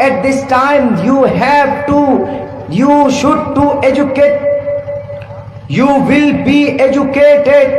at this time you should to educate, you will be educated।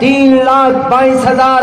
3,22,000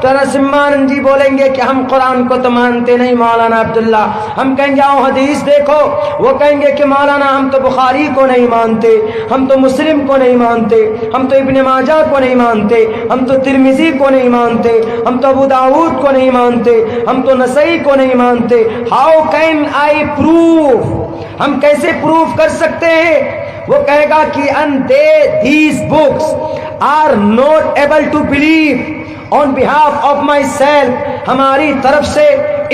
تو نرسمہانند جی بولیں گے کہ ہم قرآن کو تو مانتے نہیں مولانا عبداللہ. ہم کہیں گے آؤ حدیث دیکھو، وہ کہیں گے کہ مولانا ہم تو بخاری کو نہیں مانتے، ہم تو مسلم کو نہیں مانتے، ہم تو ابن ماجہ کو نہیں مانتے، ہم تو ترمذی کو نہیں مانتے، ہم تو ابو داؤد کو نہیں مانتے، ہم تو نسائی کو نہیں مانتے. How can I proof? ہم کیسے پروف کر سکتے ہیں؟ وہ کہے گا کہ these books are not able to believe on behalf of myself. ہماری طرف سے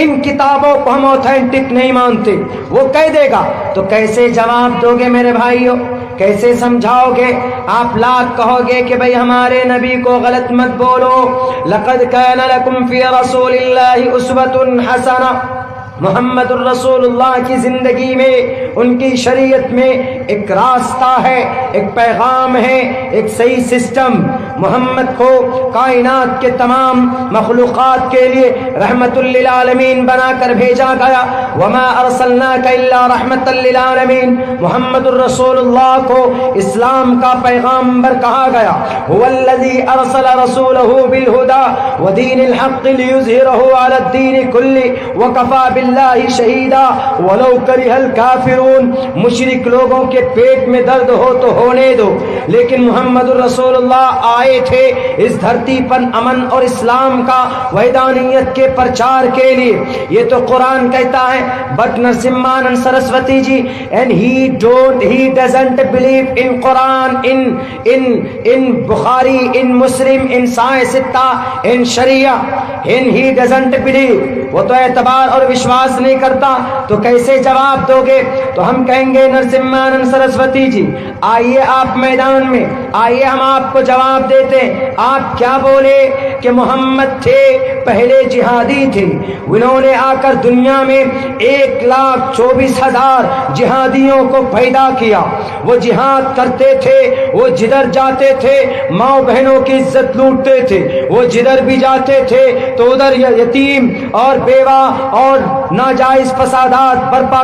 ان کتابوں کو ہم اوتھینٹک نہیں مانتے. وہ کہہ دے گا تو کیسے جواب دو گے میرے بھائیوں؟ کیسے سمجھاؤ گے؟ آپ لاکھ کہو گے کہ بھئی ہمارے نبی کو غلط مت بولو، لقد کان لکم فی رسول اللہ اسوۃ حسنہ. محمد الرسول اللہ کی زندگی میں، ان کی شریعت میں ایک راستہ ہے، ایک پیغام ہے، ایک صحیح سسٹم. محمد کو کائنات کے تمام مخلوقات کے لیے رحمت للعالمین بنا کر بھیجا گیا. وما ارسلناک الا رحمت للعالمین. محمد الرسول اللہ کو اسلام کا پیغامبر کہا گیا. هو الذی ارسل رسولہ بالہدی ودین الحق لیظہرہ علی الدین کلہ وکفی باللہ شہیدا ولو کرہ الکافرون. مشرک لوگوں کے پیٹ میں درد ہو تو ہونے دو، لیکن محمد الرسول اللہ آئے تھے اس دھرتی پر امن اور اسلام کا وحدانیت کے پرچار کے لیے. یہ تو قرآن کہتا ہے. But Narsinghanand Saraswati ji and he doesn't believe in Quran, in Bukhari, in Muslim, in Sahih Sitta, in Sharia, and he doesn't believe. وہ تو اعتبار اور وشواس نہیں کرتا. تو کیسے جواب دو گے؟ تو ہم کہیں گے نرسمہانند سرسوتی جی آئیے آپ میدان میں، آئیے ہم آپ کو جواب دیتے ہیں. آپ کیا بولے کہ محمد تھے پہلے جہادی تھے، انہوں نے آ کر دنیا میں 1,24,000 جہادیوں کو پیدا کیا. وہ جہاد کرتے تھے، وہ جدھر جاتے تھے ماں بہنوں کی عزت لوٹتے تھے، وہ جدھر بھی جاتے تھے تو ادھر یتیم اور بیوہ اور ناجائز فسادات برپا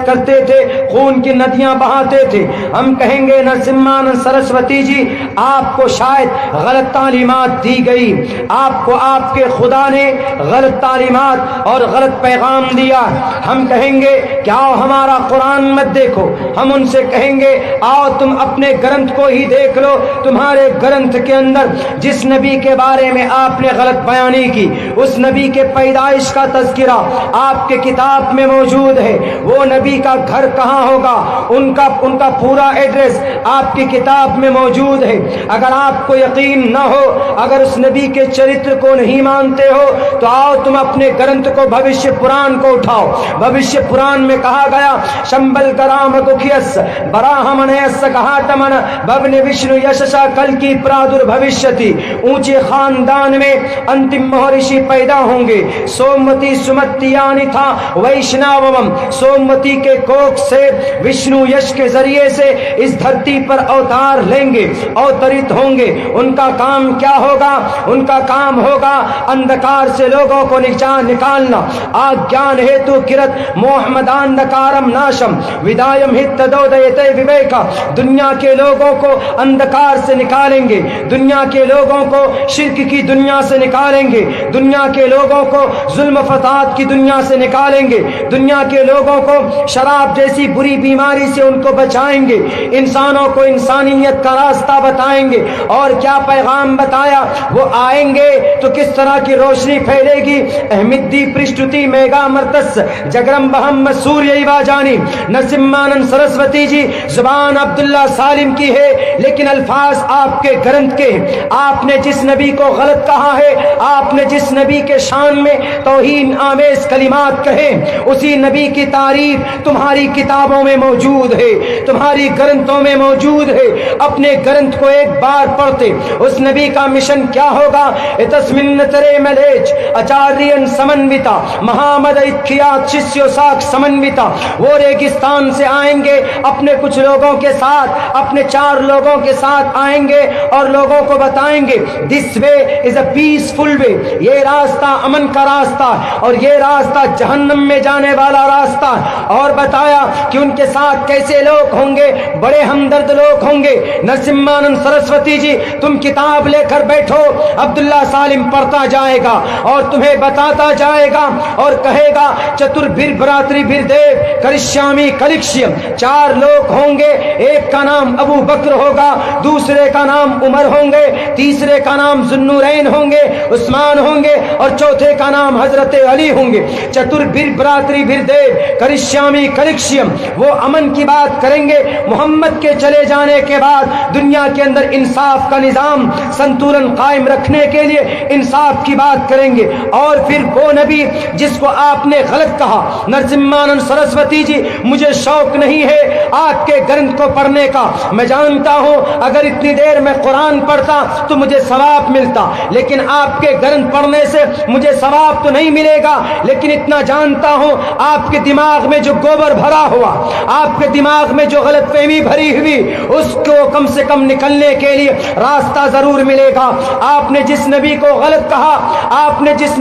کرتے تھے، خون کی ندیاں بہاتے تھے. ہم کہیں گے نرسمہانند سرسوتی جی آپ کو شاید غلط تعلیمات دی گئی، آپ کو آپ کے خدا نے غلط تعلیمات اور غلط پیغام دیا. ہم کہیں گے کہ آؤ ہمارا قرآن مت دیکھو. ہم ان سے کہیں گے آؤ تم اپنے گرنتھ کو ہی دیکھ لو. تمہارے گرنتھ کے اندر جس نبی کے بارے میں آپ نے غلط بیانی کی، اس نبی کے پیدائش کا تذکرہ آپ کے کتاب میں موجود ہے. وہ نبی کا گھر کہاں ہوگا، ان کا پورا ایڈریس آپ کی کتاب میں موجود ہے. اگر آپ کو یقین نہ ہو، اگر اس نبی کے چرتر کو نہیں مانتے ہو، تو آؤ تم اپنے گرنتھ کو بھوشیہ پران کو اٹھاؤ. بھوشیہ پران میں کہا گیا شمبل گرام گکھیس براہمنیس کہاتمن بھون وشنو یششا کل کی پرادر بھوشیتی. اونچے خاندان میں انتم مہرشی پیدا ہوں گے. سومتی سمتیانی تھا ویشناوم. سومتی کے کوکھ سے وشنو یش کے ذریعے سے اس دھرتی پر اوتار لیں گے، اوترت ہوں گے. ان کا کام کیا ہوگا؟ ان کا کام ہوگا اندھکار سے لوگوں کو نکالنا. آگیان ہیتو کرت محمداندکارم ناشم ودایم ہتدودیتے وویکا. دنیا کے لوگوں کو اندھکار سے نکالیں گے، دنیا کے لوگوں کو شرک کی دنیا سے نکالیں گے، دنیا کے لوگوں کو ظلم فساد کی دنیا سے نکالیں گے، دنیا کے لوگوں کو شراب جیسی بری بیماری سے ان کو بچائیں گے، انسانوں کو انسانیت کا راستہ بتائیں گے. اور کیا پیغام بتایا؟ وہ آئیں گے تو کس طرح کی روشنی پھیلے گی. احمدی پرشٹتی میگا مرتس جگرم بہم سوریہ واجانی. نرسمہانند سرسوتی جی زبان عبداللہ سالم کی ہے، لیکن الفاظ آپ کے گرنتھ کے ہیں. آپ نے جس نبی کو غلط کہا ہے، آپ نے جس نبی کے شان میں توہین آمیز کلمات کہے، اسی نبی کی تعریف تمہاری کتابوں میں موجود ہے، تمہاری گرنتھوں میں موجود ہے. اپنے گرنتھ کو ایک بار پڑھتے اس نبی کا مشن کیا ہوگا؟ اتسمن ترے ملیچ اچاریان سمنوتا مہامد اتخیات شسیو ساکھ سمنوتا. وہ ریگستان سے آئیں گے اپنے کچھ لوگوں کے ساتھ، اپنے 4 لوگوں کے ساتھ آئیں گے اور لوگوں کو بتائیں گے دس وے از اے پیسفل وے. یہ راستہ امن کا راستہ اور یہ راستہ جہنم میں جانے والا راستہ. اور بتایا کہ ان کے ساتھ کیسے لوگ ہوں گے، بڑے ہمدرد لوگ ہوں گے. نرسمہانند سرسوتی جی تم کتاب لے کر بیٹھو، عبداللہ سالم پڑھتا جائے گا اور تمہیں بتاتا جائے گا اور کہے گا چتر بھر براتری بھر دیو کرشیامی کلکشیم، 4 لوگ ہوں گے، ایک کا نام ابو بکر ہوگا، دوسرے کا نام عمر ہوں گے، تیسرے کا نام ذوالنورین ہوں گے، عثمان ہوں گے، اور چوتھے کا نام حضرت علی ہوں گے۔ چتر بھر براتری بھر دیو کرشیامی کلکشیم، وہ امن کی بات کریں گے، محمد کے چلے جانے کے بعد دنیا کے اندر انصاف کا نظام سنتولن قائم رکھنے کے لیے انصاف کی بات کریں گے۔ اور پھر وہ نبی جس کو آپ نے غلط کہا، نرسمہانند سرسوتی جی مجھے شوق نہیں ہے آپ کے گرنتھ کو پڑھنے کا، میں جانتا ہوں اگر اتنی دیر میں قرآن پڑھتا تو مجھے ثواب ملتا، لیکن آپ کے گرنتھ پڑھنے سے مجھے ثواب تو نہیں ملے گا، لیکن اتنا جانتا ہوں آپ کے دماغ میں جو گوبر بھرا ہوا، آپ کے دماغ میں جو غلط فہمی بھری ہوئی، اس کو کم سے کم نکلنے کے لیے راستہ ضرور ملے گا۔ آپ نے جس نبی کو غلط کہا، آپ نے جس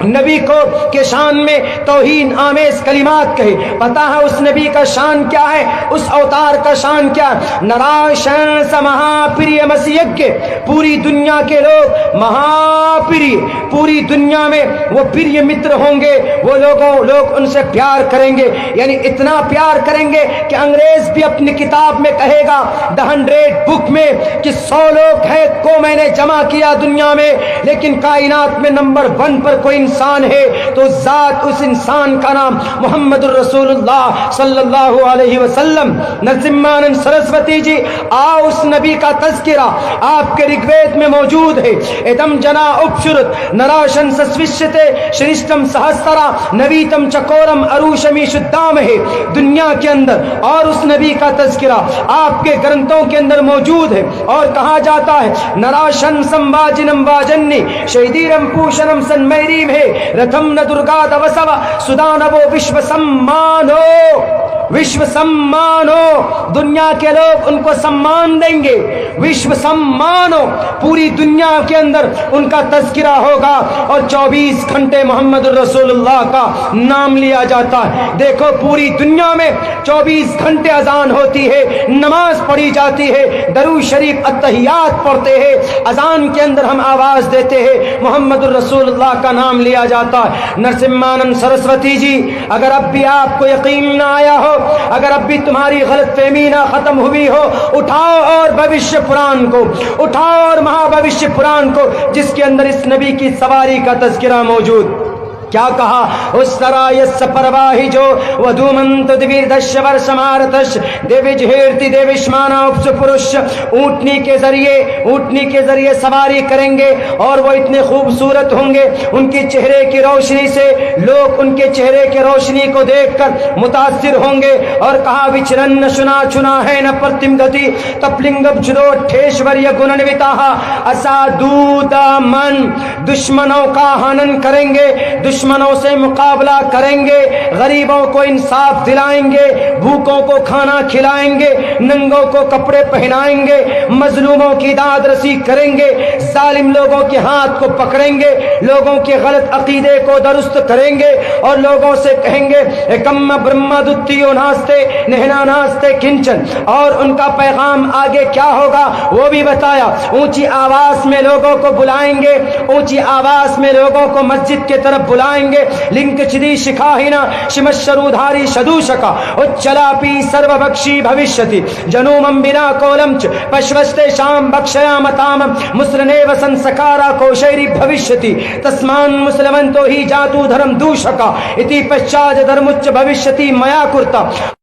نبی کو کے شان میں توہین آمیز کلمات کہے، پتا ہے اس نبی کا شان کیا ہے، اس اوتار کا شان کیا ہے؟ نراشن سمہا پریہ مسیح، پوری دنیا کے لوگ مہاپریہ، پوری دنیا میں وہ پریہ متر ہوں گے، وہ لوگ ان سے پیار کریں گے، یعنی اتنا پیار کریں گے کہ انگریز بھی اپنی کتاب میں کہے گا The 100 بک میں کہ 100 لوگ ہیں کو میں نے جمع کیا دنیا میں، لیکن کائنات میں نمبر 1 پر کوئی انسان ہے تو ذات اس انسان کا نام محمد الرسول اللہ صلی اللہ علیہ وسلم۔ نرسمہانند سرسوتی جی آؤ اس نبی کا تذکرہ آپ کے رگوید میں موجود ہے، ادم جنا اپشرت نراشن سسوشتے شرشتم سہسرا نویتم چکورم اروشمی شدام ہے دنیا کے اندر، اور اس نبی کا تذکرہ آپ کے گرنتھوں کے اندر موجود ہے، اور کہا جاتا ہے نراشن سمواجنم واجنی شہیدیرم پوشنم سن میریم ہے رتھم ن درگا دوسو سدانو وشو سمانو، وشو سمانو، دنیا کے لوگ ان کو سمان دیں گے، وشو سمانو، پوری دنیا کے اندر ان کا تذکرہ ہوگا، اور 24 گھنٹے محمد الرسول اللہ کا نام لیا جاتا ہے۔ دیکھو پوری دنیا میں 24 گھنٹے اذان ہوتی ہے، نماز پڑھی جاتی ہے، درود شریف اتحیات پڑھتے ہیں، اذان کے اندر ہم آواز دیتے ہیں، محمد الرسول اللہ کا نام لیا جاتا ہے۔ نرسمہانند سرسوتی جی اگر اب بھی آپ کو یقین نہ آیا ہو، اگر اب بھی تمہاری غلط فہمی نہ ختم ہوئی ہو، اٹھاؤ اور بھوشیہ پران کو اٹھاؤ، اور مہا بھوشیہ پران کو جس کے اندر اس نبی کی سواری کا تذکرہ موجود۔ کیا کہا اس طرح یس پرواہی جو ودومنت دویر دش ورشمارتش دیوج ہیرتی دیوشمانا اپس پرش، اونٹنی کے ذریعے سواری کریں گے، اور وہ اتنے خوبصورت ہوں گے، ان کے چہرے کی روشنی سے لوگ ان کے چہرے کی روشنی کو دیکھ کر متاثر ہوں گے، اور کہا وچرن شنا چنا ہے ن پرتم گتی تپلنگم چھدو ٹھیشوریہ گننوتاہ اسا دوتا من، دشمنوں کا ہنن کریں گے، دشمنوں سے مقابلہ کریں گے، غریبوں کو انصاف دلائیں گے، بھوکوں کو کھانا کھلائیں گے، ننگوں کو کپڑے پہنائیں گے، مظلوموں کی داد رسی کریں گے، ظالم لوگوں کے ہاتھ کو پکڑیں گے، لوگوں کے غلط عقیدے کو درست کریں گے، اور لوگوں سے کہیں گے کم برہما دتیو ناستے نہنا ناستے کنچن، اور ان کا پیغام آگے کیا ہوگا وہ بھی بتایا۔ اونچی آواز میں لوگوں کو بلائیں گے، اونچی آواز میں لوگوں کو مسجد کے طرف بلائیں گے، لنک چدی شکاہینا شمشرودھاری شدوشکا اچلاپی سرو بکشی بھوشیتی جنومم بنا کولمچ پشوشتے شام بکشیامتام مسرنیو سنسکارا کوشیری بھوشیتی تسمان مسلمنتو ہی جاتو دھرم دوشکا اتی پشچاج دھرمچ بھوشیتی میا کرتا۔